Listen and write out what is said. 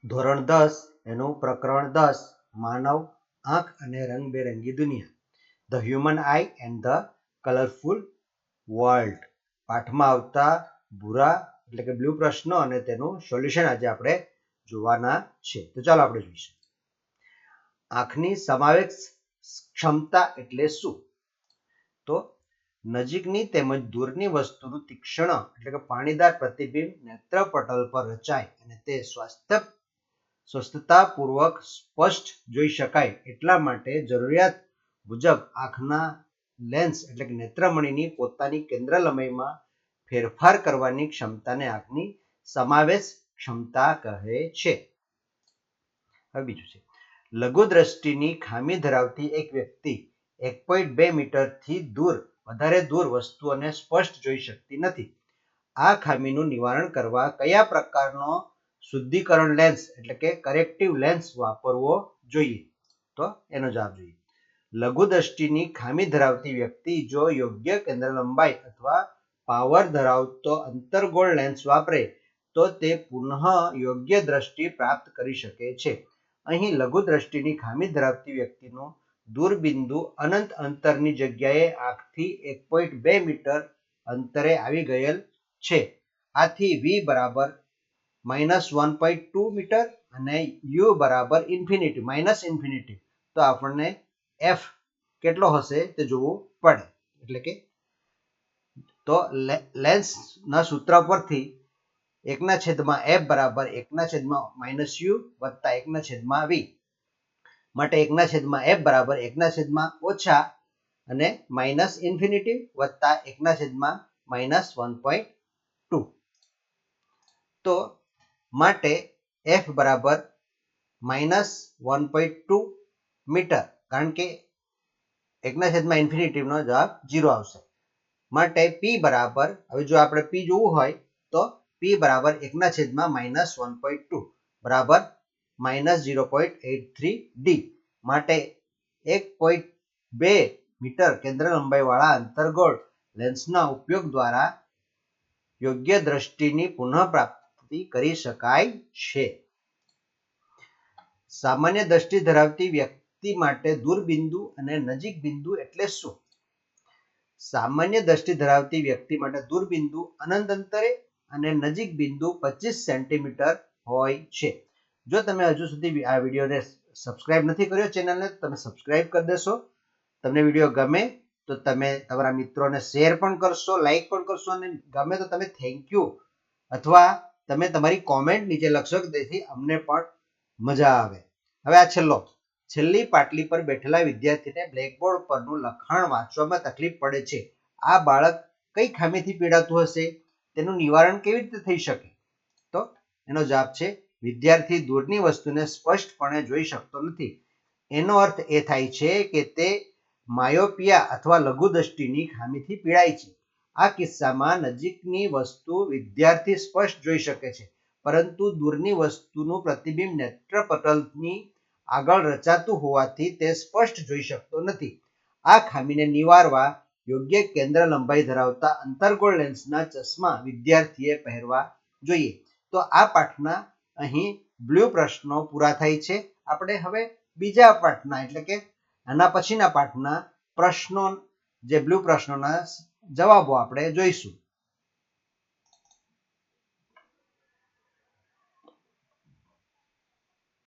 ધોરણ 10 એનું પ્રકરણ 10 માનવ આંખ અને રંગબેરંગી દુનિયા, the human I and the colourful world. પાઠમાં આવતા ભૂરા એટલે કે બ્લુ પ્રશ્નો અને તેનું સોલ્યુશન આજે આપણે જોવાના છે. તો ચાલો આપણે જોઈશું. આંખની સમાવેશ ક્ષમતા એટલે શું? તો નજીકની તેમજ દૂરની વસ્તુનું તીક્ષ્ણ એટલે કે પાણીદાર પ્રતિબિંબ નેત્રપટલ પર રચાય અને તે સ્વસ્થતાપૂર્વક સ્પષ્ટ જોઈ શકાય એટલા માટે જરૂરિયાત મુજબ આંખના લેન્સ એટલે કે નેત્રમણીની પોતાની કેન્દ્ર લંબાઈમાં ફેરફાર કરવાની ક્ષમતાને આંખની સમાવેશ ક્ષમતા કહે છે. હવે બીજું છે, લઘુ દ્રષ્ટિની ખામી ધરાવતી એક વ્યક્તિ 1.2 મીટરથી વધારે દૂર વસ્તુઓને સ્પષ્ટ જોઈ શકતી નથી. આ ખામીનું નિવારણ કરવા કયા પ્રકારનો શુદ્ધિકરણ લેન્સ એટલે કે કરેક્ટિવ લેન્સ વાપરવો જોઈએ? તો એનો જવાબ જોઈએ. લઘુ દ્રષ્ટિની ખામી ધરાવતી વ્યક્તિ જો યોગ્ય કેન્દ્ર લંબાઈ અથવા પાવર ધરાવતો અંતર્ગોળ લેન્સ વાપરે તો તે પુનઃ યોગ્ય દ્રષ્ટિ પ્રાપ્ત કરી શકે છે. અહીં લઘુ દ્રષ્ટિની ખામી ધરાવતી વ્યક્તિનું દૂરબિંદુ અનંત અંતરની જગ્યાએ આંખથી 1.2 મીટર અંતરે આવી ગયેલ છે. આથી v બરાબર -1.2 મીટર અને u બરાબર ઇન્ફિનિટી. તો આપણને f કેટલો હશે તે જોવું પડે. એટલે કે તો લેન્સના સૂત્ર પરથી 1/f બરાબર 1/-u વત્તા 1/v માટે 1/f બરાબર 1/ અને -ઇન્ફિનિટી વત્તા 1/-1.2. તો માટે f બરાબર -1.2 મીટર, કારણ કે 1/ઇન્ફિનિટી નો જવાબ 0 આવશે. માટે p બરાબર, હવે જો આપણે p જોવું હોય તો p બરાબર 1/-1.2 બરાબર -0.83 d. માટે 1.2 મીટર કેન્દ્ર લંબાઈ વાળા અંતર્ગોળ લેન્સના ઉપયોગ દ્વારા યોગ્ય દ્રષ્ટિની પુનઃપ્રાપ્તિ કરી શકાય છે. સામાન્ય દ્રષ્ટિ ધરાવતી વ્યક્તિ માટે દૂરબિંદુ અને નજીક બિંદુ એટલે શું? સામાન્ય દ્રષ્ટિ ધરાવતી વ્યક્તિ માટે દૂરબિંદુ અનંત અંતરે અને નજીક બિંદુ 25 સેન્ટીમીટર હોય છે. જો તમે હજુ સુધી આ વિડીયોને સબસ્ક્રાઇબ નથી કર્યો ચેનલને, તમે સબસ્ક્રાઇબ કરી દેશો. તમને વિડીયો ગમે તો તમે તમારા મિત્રોને શેર પણ કરશો, લાઈક પણ કરશો, અને ગમે તો તમે થેન્ક યુ અથવા તમે તમારી કોમેન્ટ નીચે લખશો, તેથી અમને પણ મજા આવે. હવે આ છેલ્લી પાટલી પર બેઠેલા વિદ્યાર્થીને બ્લેકબોર્ડ પરનું લખાણ વાંચવામાં તકલીફ પડે છે. આ બાળક કઈ ખામીથી પીડાતું હશે? તેનું નિવારણ કેવી રીતે થઈ શકે? તો એનો જવાબ છે, વિદ્યાર્થી દૂરની વસ્તુને સ્પષ્ટપણે જોઈ શકતો નથી. એનો અર્થ એ થાય છે કે તે માયોપિયા અથવા લઘુ દ્રષ્ટિની ખામીથી પીડાય છે. આ કિસ્સામાં નજીકની વસ્તુ વિદ્યાર્થી સ્પષ્ટ જોઈ શકે છે, પરંતુ દૂરની વસ્તુનું પ્રતિબિંબ નેત્રપટલની આગળ રચાતું હોવાથી તે સ્પષ્ટ જોઈ શકતો નથી. આ ખામીને નિવારવા યોગ્ય કેન્દ્ર લંબાઈ ધરાવતા અંતર્ગોળ લેન્સના ચશ્મા વિદ્યાર્થીએ પહેરવા જોઈએ. તો આ પાઠના અહીં બ્લુ પ્રશ્નો પૂરા થાય છે. આપણે હવે બીજા પાઠના એટલે કે આના પછીના પાઠના પ્રશ્નો, જે બ્લુ પ્રશ્નોના જવાબો આપણે જોઈશું.